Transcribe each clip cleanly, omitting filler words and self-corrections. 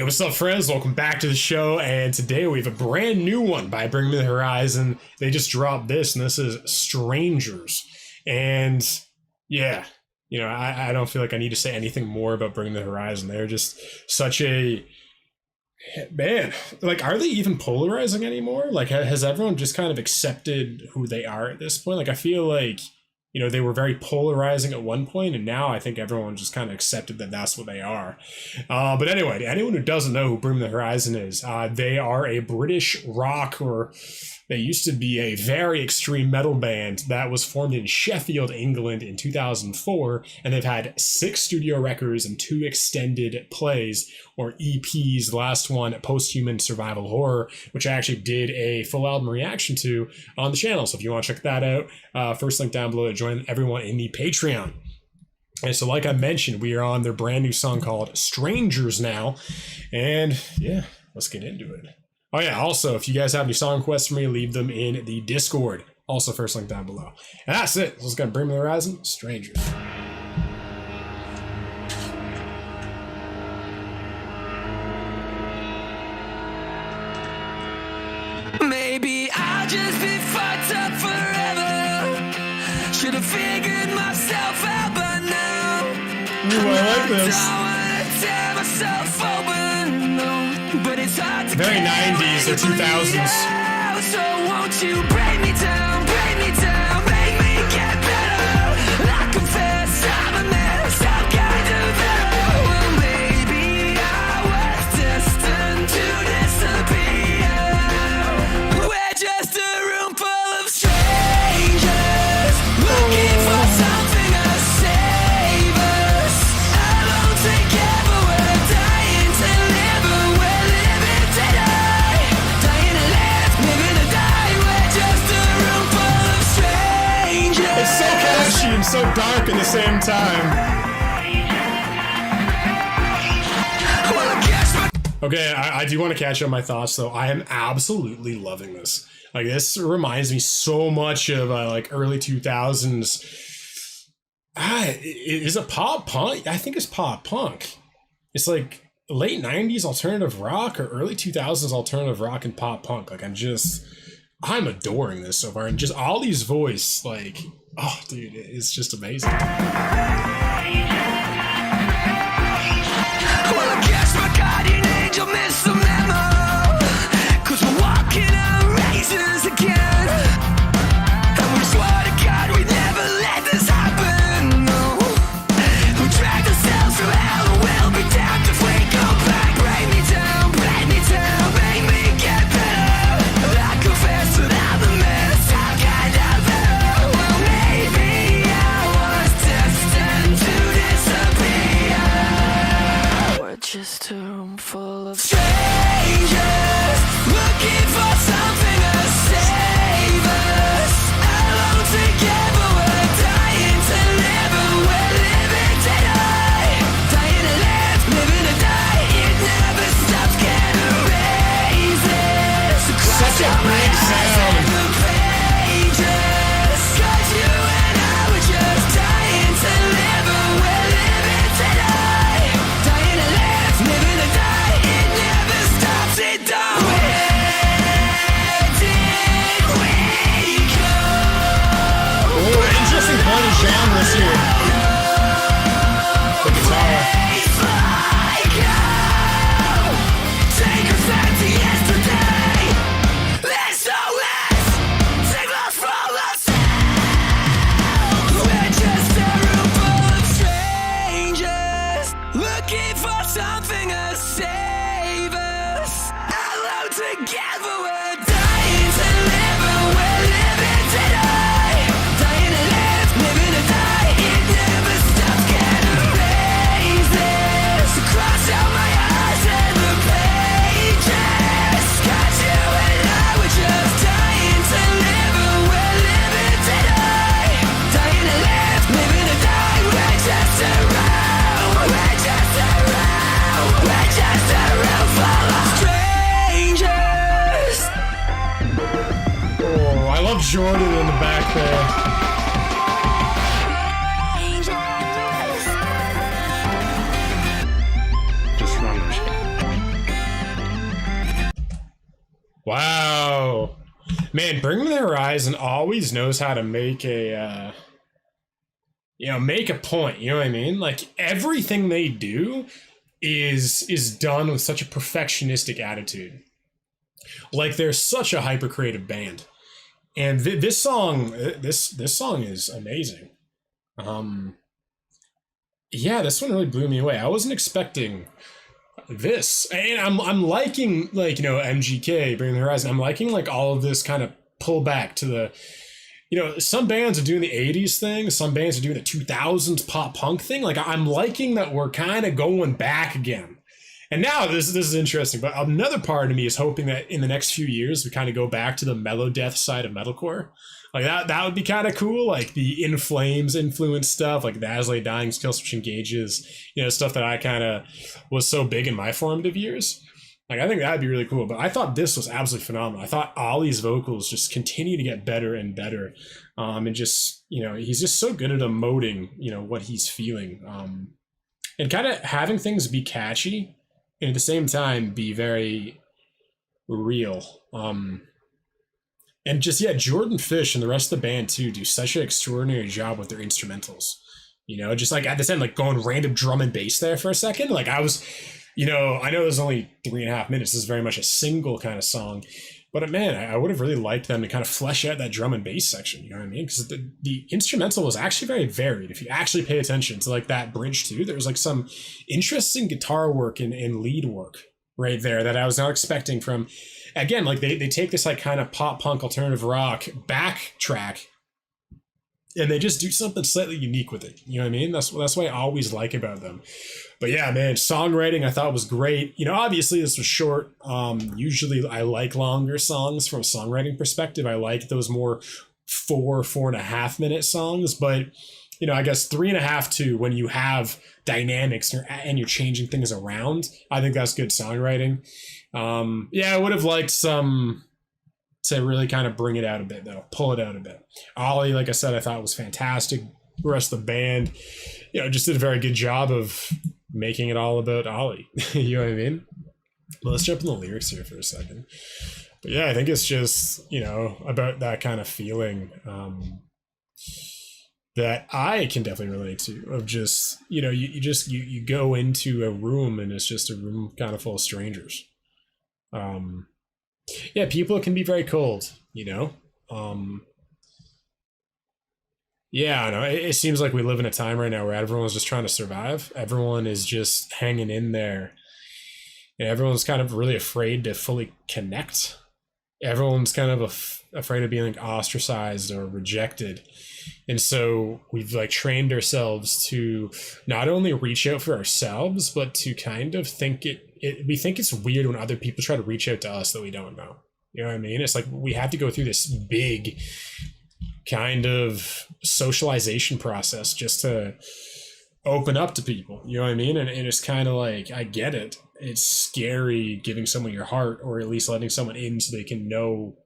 Hey, what's up, friends? Welcome back to the show, and today we have a brand new one by Bring Me the Horizon. They just dropped this, and this is sTraNgeRs. And yeah, I don't feel like I need to say anything more about Bring Me the Horizon. They're just such a man. Like, are they even polarizing anymore? Like, has everyone just kind of accepted who they are at this point? Like, I feel like they were very polarizing at one point, and now I think everyone just kind of accepted that that's what they are. But anyway, to anyone who doesn't know who Bring Me the Horizon is, they are a British rock, or they used to be a very extreme metal band that was formed in Sheffield, England in 2004, and they've had 6 studio records and 2 extended plays, or EPs, the last one, Post-Human Survival Horror, which I actually did a full album reaction to on the channel. So if you want to check that out, first link down below to join everyone in the Patreon. And so like I mentioned, we are on their brand new song called sTraNgeRs now. And yeah, let's get into it. Oh yeah, also, if you guys have any song requests for me, leave them in the Discord. Also, first link down below. And that's it. Let's go Bring Me the Horizon, sTraNgeRs. Maybe I'll just be fucked up forever. Should have figured myself out by now. Ooh, I like this. Tear myself open, no, but it's hard to very 90s or 2000s. So won't you break me down, make me get better. I confess I'm a mess, I'm kind of better. Well, maybe I was destined to disappear. We're just a room full of strangers, looking for something to save us. Alone together, we're dying to live, but we're living today. Dying to live, living to die. We're just a room full of strangers. It's so catchy and so dark at the same time. Okay, I do want to catch up my thoughts, though. I am absolutely loving this. Like, this reminds me so much of like early 2000s. Is it pop punk? I think it's pop punk. It's like late 90s alternative rock or early 2000s alternative rock and pop punk. Like, I'm adoring this so far. And just all these voice, like, oh, dude, it's just amazing. Well, I guess my guardian angel missed the memo, 'cause we're walking on razors again. And we swore to God we'd never let this happen, no. We dragged ourselves through hell and we'll be damned if we go back. Break me down, make me get better. I confess that I'm a mess, I'm kind of better. Well, maybe I was destined to disappear. We're just a room full of strangers, looking for something to save us. Alone together, we're dying to live, but we're living today. Dying to live, living to die. It never stops, getting raises across Such a all my big eyes sound. and the pages. 'Cause you and I were just dying to live, but we're living today. Dying to live, living to die. It never stops, it don't. Where did we go? Oh, interesting blend of genres here. The guitar. Like hell. Take us back to yesterday. Let's take us from ourselves. We're just a room full of strangers, looking for something to save us. Alone together, we're dying to live, but we're living today. Dying to live, living to die. It never stops, getting raises across all my eyes and the pages. 'Cause you and I were just dying to live, but we're living today. Dying to live, living to die. We're just around, we're just around, we're just around full of strangers. Oh, I love Jordan in the back there. Just run. Wow. Man, Bring Me the Horizon always knows how to make make a point. You know what I mean? Like everything they do is done with such a perfectionistic attitude. Like they're such a hyper creative band. And this song is amazing. Um, yeah, this one really blew me away. I wasn't expecting this, and I'm liking like MGK, Bring Me the Horizon. I'm liking like all of this kind of pull back to the some bands are doing the 80s thing, some bands are doing the 2000s pop punk thing. Like I'm liking that we're kind of going back again. And now this is interesting, but another part of me is hoping that in the next few years we kind of go back to the mellow death side of metalcore. Like that would be kind of cool. Like the In Flames influence stuff, like the As Lay Dying, Killswitch Engages, stuff that I kind of was so big in my formative years. Like I think that'd be really cool. But I thought this was absolutely phenomenal. I thought Ollie's vocals just continue to get better and better, and just he's just so good at emoting what he's feeling, and kind of having things be catchy and at the same time be very real. And just Jordan Fish and the rest of the band too do such an extraordinary job with their instrumentals. Just like at this end, like going random drum and bass there for a second. Like I was, I know there's only 3.5 minutes. This is very much a single kind of song. But man, I would have really liked them to kind of flesh out that drum and bass section. You know what I mean? Because the instrumental was actually very varied. If you actually pay attention to like that bridge too, there was like some interesting guitar work and lead work right there that I was not expecting from. Again, like they take this like kind of pop punk alternative rock backtrack, and they just do something slightly unique with it. You know what I mean? That's what I always like about them. But yeah, man, songwriting I thought was great. Obviously this was short. Usually I like longer songs from a songwriting perspective. I like those more 4.5 minute songs. But I guess 3.5 to when you have dynamics and you're changing things around, I think that's good songwriting. I would have liked some to really kind of bring it out a bit though, pull it out a bit. Ollie, like I said, I thought was fantastic. The rest of the band, just did a very good job of making it all about Ollie. You know what I mean? Well, let's jump in the lyrics here for a second. But yeah, I think it's just, about that kind of feeling that I can definitely relate to, of just, you go into a room and it's just a room kind of full of strangers. People can be very cold, I know it seems like we live in a time right now where everyone's just trying to survive. Everyone is just hanging in there, and everyone's kind of really afraid to fully connect. Everyone's kind of afraid of being like ostracized or rejected. And so we've like trained ourselves to not only reach out for ourselves, but to kind of think we think it's weird when other people try to reach out to us that we don't know. You know what I mean? It's like we have to go through this big kind of socialization process just to open up to people. You know what I mean? And it's kind of like, I get it. It's scary giving someone your heart, or at least letting someone in so they can know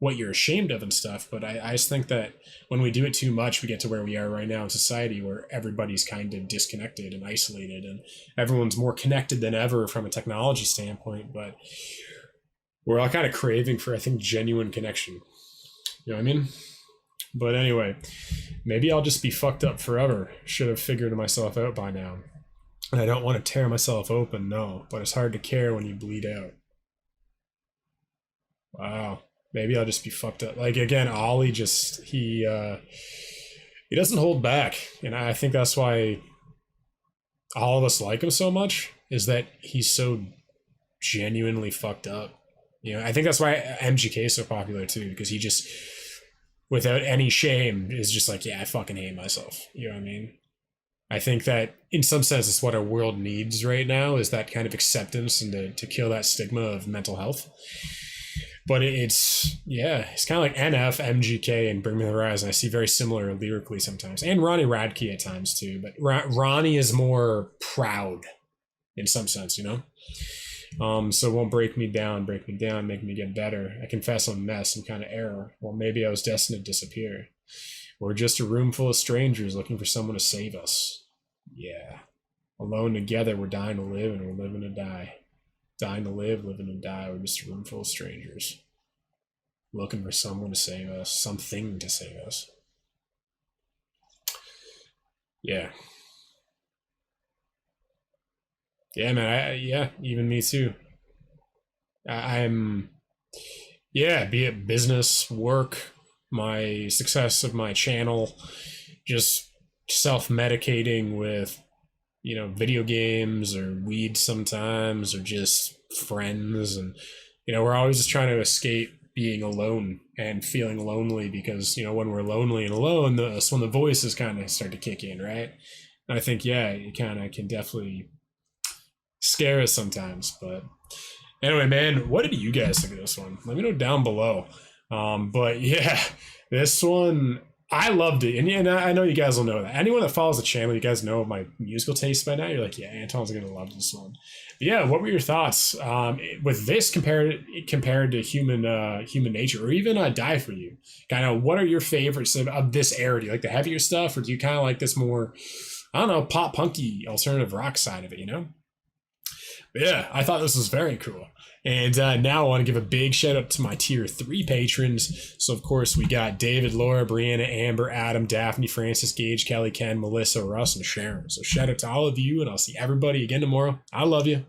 what you're ashamed of and stuff. But I just think that when we do it too much, we get to where we are right now in society, where everybody's kind of disconnected and isolated, and everyone's more connected than ever from a technology standpoint. But we're all kind of craving for, I think, genuine connection. You know what I mean? But anyway, maybe I'll just be fucked up forever. Should have figured myself out by now. And I don't want to tear myself open, no. But it's hard to care when you bleed out. Wow. Maybe I'll just be fucked up. Like, again, Ollie just, he doesn't hold back. And I think that's why all of us like him so much, is that he's so genuinely fucked up. I think that's why MGK is so popular too, because he just, without any shame, is just like, yeah, I fucking hate myself. You know what I mean? I think that in some sense it's what our world needs right now, is that kind of acceptance and to kill that stigma of mental health. But it's kind of like NF, MGK, and Bring Me the Horizon. I see very similar lyrically sometimes, and Ronnie Radke at times too. But Ronnie is more proud in some sense, So won't break me down, make me get better. I confess I'm a mess, I'm kind of error. Well, maybe I was destined to disappear. We're just a room full of strangers looking for someone to save us. Yeah. Alone together, we're dying to live and we're living to die. Dying to live, living to die. We're just a room full of strangers. looking for someone to save us, something to save us. Yeah. Yeah, man. Yeah, even me too. I'm, yeah, be it business, work, my success of my channel, just self medicating with, video games or weed sometimes, or just friends. And, we're always just trying to escape being alone and feeling lonely because, when we're lonely and alone, that's when the voices kind of start to kick in, right? And I think, yeah, it kind of can definitely scare us sometimes. But anyway, man, what did you guys think of this one? Let me know down below. But yeah, this one, I loved it. And I know you guys will know that. Anyone that follows the channel, you guys know my musical taste by now. You're like, yeah, Anton's going to love this one. But yeah, what were your thoughts with this compared to human nature, or even Die For You? Kind of, what are your favorites of this era? Do you like the heavier stuff, or do you kind of like this more, I don't know, pop punky alternative rock side of it, But yeah, I thought this was very cool. And now I want to give a big shout out to my tier 3 patrons. So, of course, we got David, Laura, Brianna, Amber, Adam, Daphne, Francis, Gage, Kelly, Ken, Melissa, Russ, and Sharon. So shout out to all of you, and I'll see everybody again tomorrow. I love you.